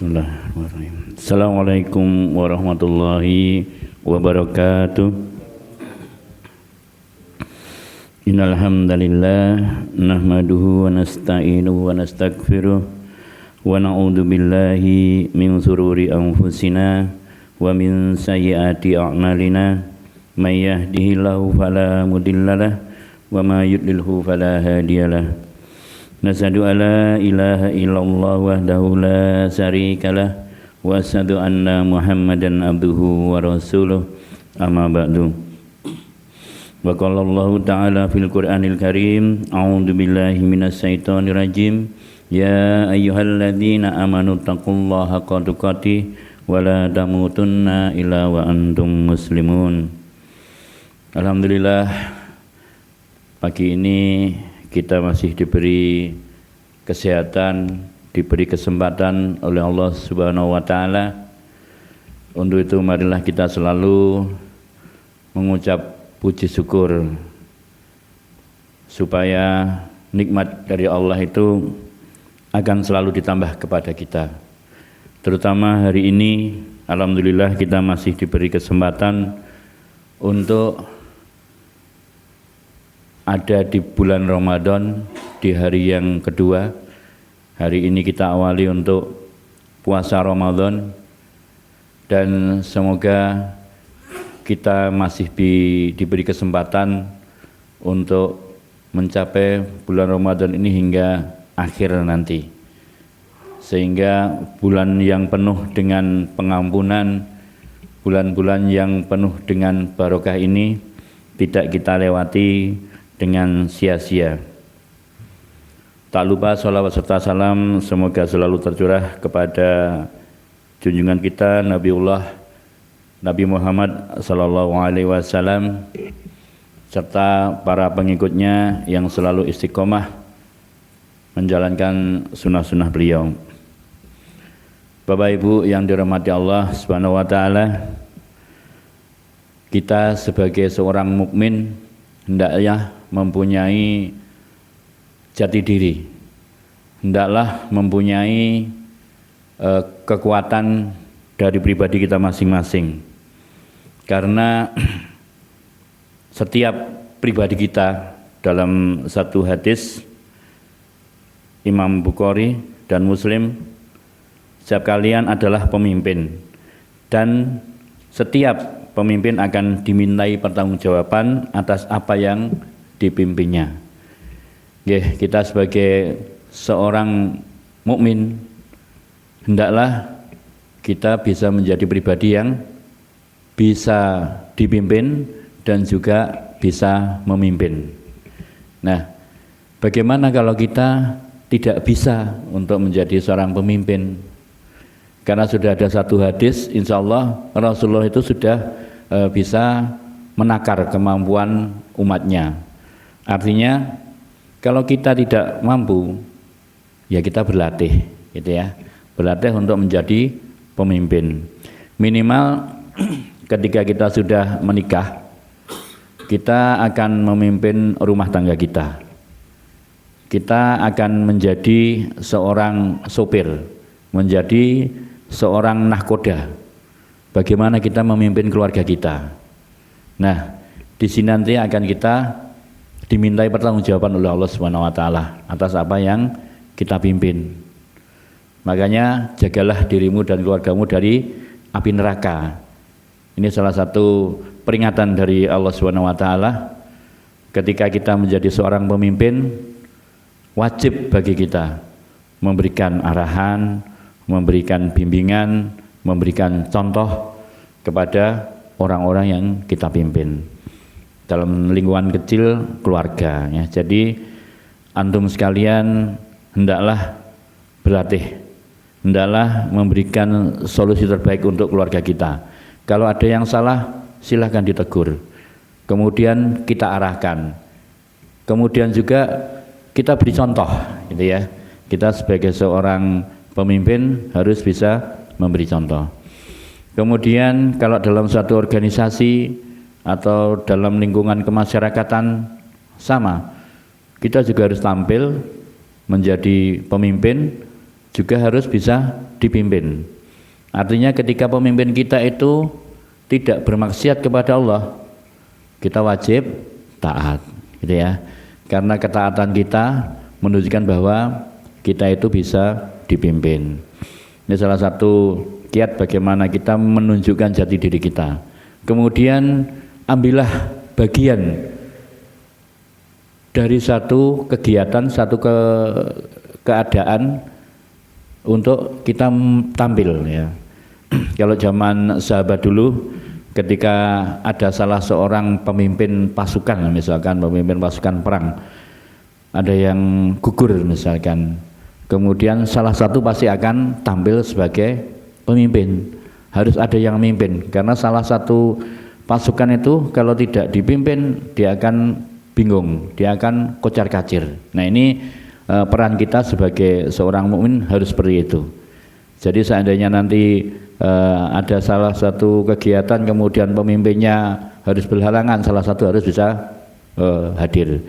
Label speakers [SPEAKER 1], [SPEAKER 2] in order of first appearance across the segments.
[SPEAKER 1] Bismillahirrahmanirrahim. Assalamualaikum warahmatullahi wabarakatuh. Innal hamdalillah nahmaduhu wa nasta'inuhu wa nastaghfiruh wa na'udzu billahi min shururi anfusina wa min sayyiati a'malina may yahdihillahu fala mudhillalah wa may yudlilhu fala hadiyalah. Nasyhadu alla ilaha illallah wahdahu la syarikalah wa asyhadu anna Muhammadan abduhu wa rasuluh amma ba'du. Wa qala Allah ta'ala fil Qur'anil Karim a'udzu billahi minasyaitonir rajim ya ayyuhalladzina amanu taqullaha haqqa tuqatih wa la tamutunna illa wa antum muslimun. Alhamdulillah, pagi ini kita masih diberi kesehatan, diberi kesempatan oleh Allah Subhanahu wa taala. Untuk itu marilah kita selalu mengucap puji syukur supaya nikmat dari Allah itu akan selalu ditambah kepada kita. Terutama hari ini alhamdulillah kita masih diberi kesempatan untuk ada di bulan Ramadan di hari yang kedua. Hari ini kita awali untuk puasa Ramadan dan semoga kita masih diberi kesempatan untuk mencapai bulan Ramadan ini hingga akhir nanti, sehingga bulan yang penuh dengan pengampunan, bulan-bulan yang penuh dengan barokah ini tidak kita lewati dengan sia-sia. Tak lupa sholawat serta salam semoga selalu tercurah kepada junjungan kita Nabi Muhammad sallallahu alaihi wasallam serta para pengikutnya yang selalu istiqomah menjalankan sunnah-sunnah beliau. Bapak Ibu yang dirahmati Allah Subhanahu wa taala, kita sebagai seorang mukmin hendaknya mempunyai jati diri, hendaklah mempunyai kekuatan dari pribadi kita masing-masing, karena setiap pribadi kita, dalam satu hadis Imam Bukhari dan Muslim, setiap kalian adalah pemimpin dan setiap pemimpin akan dimintai pertanggungjawaban atas apa yang dipimpinnya. Kita sebagai seorang mukmin hendaklah kita bisa menjadi pribadi yang bisa dipimpin dan juga bisa memimpin. Nah, bagaimana kalau kita tidak bisa untuk menjadi seorang pemimpin? Karena sudah ada satu hadis, insya Allah Rasulullah itu sudah bisa menakar kemampuan umatnya. Artinya kalau kita tidak mampu, ya kita berlatih, gitu ya, berlatih untuk menjadi pemimpin. Minimal ketika kita sudah menikah, kita akan memimpin rumah tangga kita. Kita akan menjadi seorang sopir, menjadi seorang nahkoda. Bagaimana kita memimpin keluarga kita. Nah, di sini nanti akan kita dimintai pertanggungjawaban oleh Allah Subhanahu wa taala atas apa yang kita pimpin. Makanya jagalah dirimu dan keluargamu dari api neraka. Ini salah satu peringatan dari Allah Subhanahu wa taala. Ketika kita menjadi seorang pemimpin, wajib bagi kita memberikan arahan, memberikan bimbingan, memberikan contoh kepada orang-orang yang kita pimpin dalam lingkungan kecil keluarga, ya. Jadi antum sekalian hendaklah berlatih, hendaklah memberikan solusi terbaik untuk keluarga kita. Kalau ada yang salah, silahkan ditegur, kemudian kita arahkan, kemudian juga kita beri contoh, gitu ya. Kita sebagai seorang pemimpin harus bisa memberi contoh. Kemudian kalau dalam suatu organisasi atau dalam lingkungan kemasyarakatan sama, kita juga harus tampil menjadi pemimpin juga harus bisa dipimpin. Artinya ketika pemimpin kita itu tidak bermaksiat kepada Allah, kita wajib taat, gitu ya. Karena ketaatan kita menunjukkan bahwa kita itu bisa dipimpin. Ini salah satu kiat bagaimana kita menunjukkan jati diri kita. Kemudian ambillah bagian dari satu kegiatan, satu keadaan untuk kita tampil, ya. Kalau zaman sahabat dulu, ketika ada salah seorang pemimpin pasukan, misalkan pemimpin pasukan perang, ada yang gugur misalkan, kemudian salah satu pasti akan tampil sebagai pemimpin. Harus ada yang memimpin, karena salah satu pasukan itu kalau tidak dipimpin dia akan bingung, dia akan kocar-kacir. Nah, ini peran kita sebagai seorang mukmin harus seperti itu. Jadi seandainya nanti ada salah satu kegiatan kemudian pemimpinnya harus berhalangan, salah satu harus bisa hadir.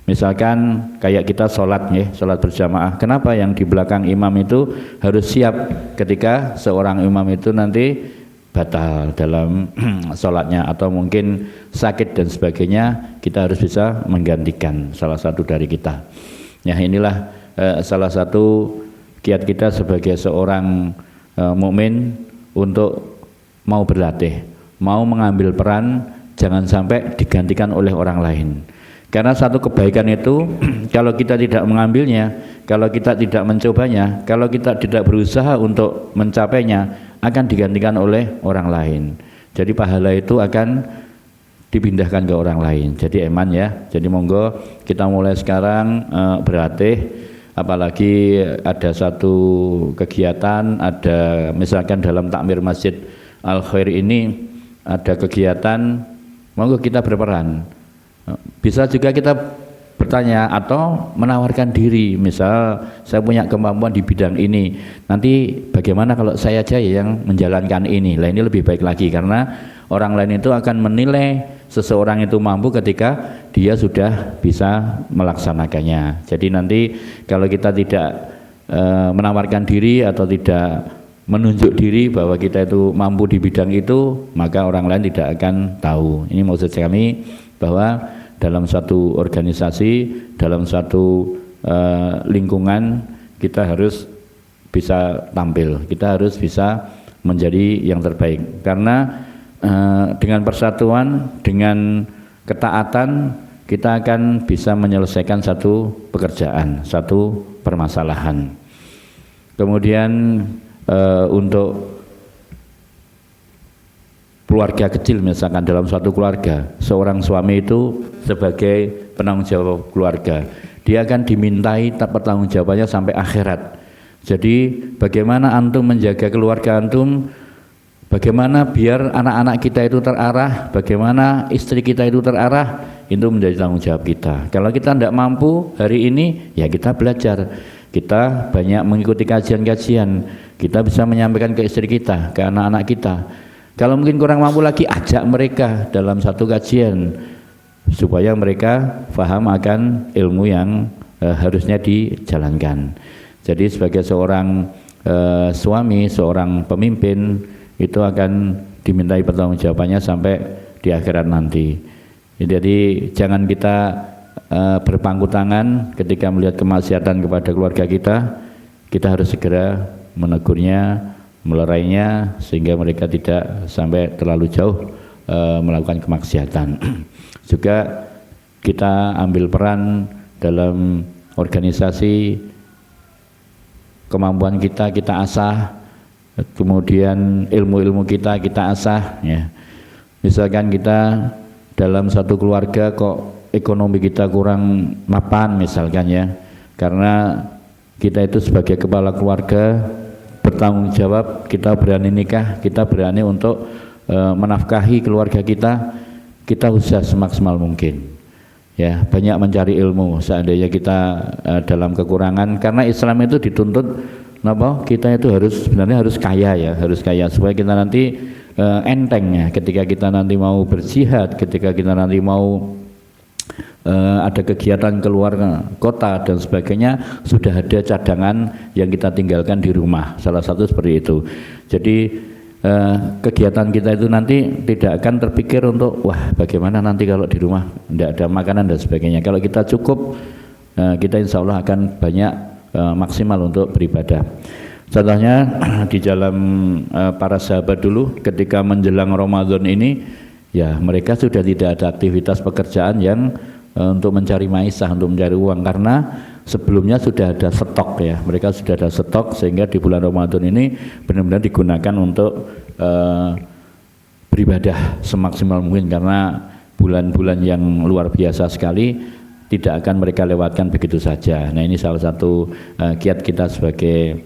[SPEAKER 1] Misalkan kayak kita sholat, ya, sholat berjamaah. Kenapa yang di belakang imam itu harus siap ketika seorang imam itu nanti batal dalam sholatnya atau mungkin sakit dan sebagainya, kita harus bisa menggantikan salah satu dari kita. Ya, inilah salah satu kiat kita sebagai seorang mukmin untuk mau berlatih, mau mengambil peran, jangan sampai digantikan oleh orang lain. Karena satu kebaikan itu kalau kita tidak mengambilnya, kalau kita tidak mencobanya, kalau kita tidak berusaha untuk mencapainya, akan digantikan oleh orang lain. Jadi pahala itu akan dipindahkan ke orang lain. Jadi eman, ya. Jadi monggo kita mulai sekarang berlatih. Apalagi ada satu kegiatan, ada misalkan dalam takmir Masjid Al Khair ini ada kegiatan, monggo kita berperan. Bisa juga kita bertanya atau menawarkan diri, misal saya punya kemampuan di bidang ini, nanti bagaimana kalau saya aja yang menjalankan ini. Lah, ini lebih baik lagi, karena orang lain itu akan menilai seseorang itu mampu ketika dia sudah bisa melaksanakannya. Jadi nanti kalau kita tidak menawarkan diri atau tidak menunjuk diri bahwa kita itu mampu di bidang itu, maka orang lain tidak akan tahu. Ini maksud kami bahwa dalam satu organisasi, dalam satu lingkungan, kita harus bisa tampil, kita harus bisa menjadi yang terbaik. Karena dengan persatuan, dengan ketaatan, kita akan bisa menyelesaikan satu pekerjaan, satu permasalahan. Kemudian untuk keluarga kecil, misalkan dalam suatu keluarga, seorang suami itu sebagai penanggung jawab keluarga, dia akan dimintai pertanggung jawabannya sampai akhirat. Jadi bagaimana antum menjaga keluarga antum, bagaimana biar anak-anak kita itu terarah, bagaimana istri kita itu terarah, itu menjadi tanggung jawab kita. Kalau kita tidak mampu hari ini, ya kita belajar, kita banyak mengikuti kajian-kajian, kita bisa menyampaikan ke istri kita, ke anak-anak kita. Kalau mungkin kurang mampu lagi, ajak mereka dalam satu kajian supaya mereka paham akan ilmu yang harusnya dijalankan. Jadi sebagai seorang suami, seorang pemimpin, itu akan dimintai pertanggungjawabannya sampai di akhirat nanti. Jadi jangan kita berpangku tangan ketika melihat kemaksiatan kepada keluarga kita. Kita harus segera menegurnya, melerainya, sehingga mereka tidak sampai terlalu jauh melakukan kemaksiatan. Juga kita ambil peran dalam organisasi, kemampuan kita asah, kemudian ilmu-ilmu kita asah, ya. Misalkan kita dalam satu keluarga kok ekonomi kita kurang mapan misalkan, ya, karena kita itu sebagai kepala keluarga bertanggung jawab, kita berani nikah, kita berani untuk menafkahi keluarga kita usaha semaksimal mungkin, ya, banyak mencari ilmu. Seandainya kita dalam kekurangan, karena Islam itu dituntut kita itu sebenarnya harus kaya, ya, harus kaya supaya kita nanti enteng, ya, ketika kita nanti mau berjihad, ketika kita nanti mau ada kegiatan keluar kota dan sebagainya, sudah ada cadangan yang kita tinggalkan di rumah. Salah satu seperti itu. Jadi kegiatan kita itu nanti tidak akan terpikir untuk wah bagaimana nanti kalau di rumah tidak ada makanan dan sebagainya. Kalau kita cukup, kita insya Allah akan banyak maksimal untuk beribadah. Contohnya di dalam para sahabat dulu ketika menjelang Ramadan ini, ya mereka sudah tidak ada aktivitas pekerjaan yang untuk mencari maisah, untuk mencari uang, karena sebelumnya sudah ada stok ya, mereka sudah ada stok sehingga di bulan Ramadan ini benar-benar digunakan untuk beribadah semaksimal mungkin, karena bulan-bulan yang luar biasa sekali tidak akan mereka lewatkan begitu saja. Nah ini salah satu kiat kita sebagai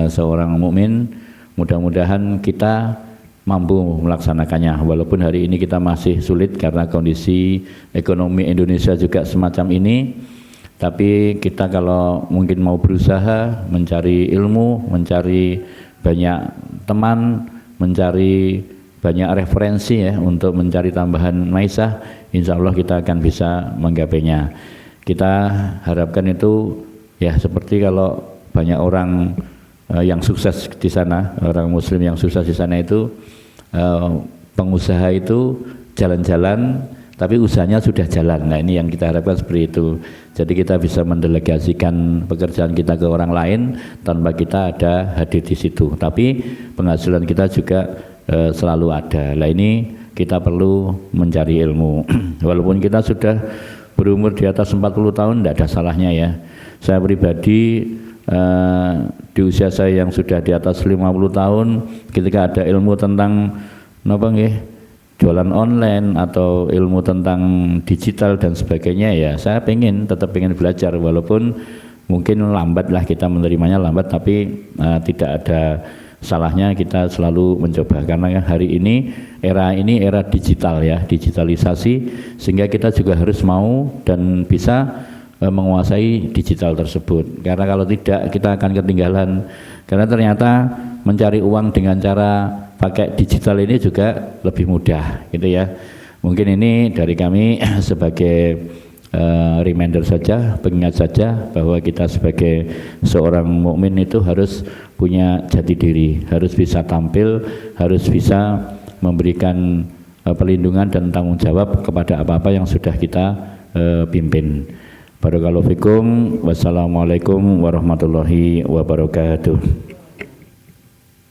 [SPEAKER 1] seorang mukmin. Mudah-mudahan kita mampu melaksanakannya, walaupun hari ini kita masih sulit karena kondisi ekonomi Indonesia juga semacam ini. Tapi kita kalau mungkin mau berusaha mencari ilmu, mencari banyak teman, mencari banyak referensi ya untuk mencari tambahan maisah, insya Allah kita akan bisa menggapainya. Kita harapkan itu ya seperti kalau banyak orang yang sukses di sana, orang muslim yang sukses di sana itu, pengusaha itu jalan-jalan tapi usahanya sudah jalan. Nah ini yang kita harapkan seperti itu. Jadi kita bisa mendelegasikan pekerjaan kita ke orang lain tanpa kita ada hadir di situ, tapi penghasilan kita juga selalu ada. Nah ini kita perlu mencari ilmu. Walaupun kita sudah berumur di atas 40 tahun, tidak ada salahnya ya. Saya pribadi di usia saya yang sudah di atas 50 tahun, ketika ada ilmu tentang jualan online atau ilmu tentang digital dan sebagainya, ya saya tetap pengen belajar, walaupun mungkin lambat lah kita menerimanya, lambat, tapi tidak ada salahnya kita selalu mencoba, karena hari ini era digital ya, digitalisasi, sehingga kita juga harus mau dan bisa menguasai digital tersebut, karena kalau tidak kita akan ketinggalan. Karena ternyata mencari uang dengan cara pakai digital ini juga lebih mudah gitu ya. Mungkin ini dari kami sebagai reminder saja, pengingat saja bahwa kita sebagai seorang mukmin itu harus punya jati diri, harus bisa tampil, harus bisa memberikan perlindungan dan tanggung jawab kepada apa-apa yang sudah kita pimpin. Barakallahu fikum. Wassalamualaikum warahmatullahi wabarakatuh.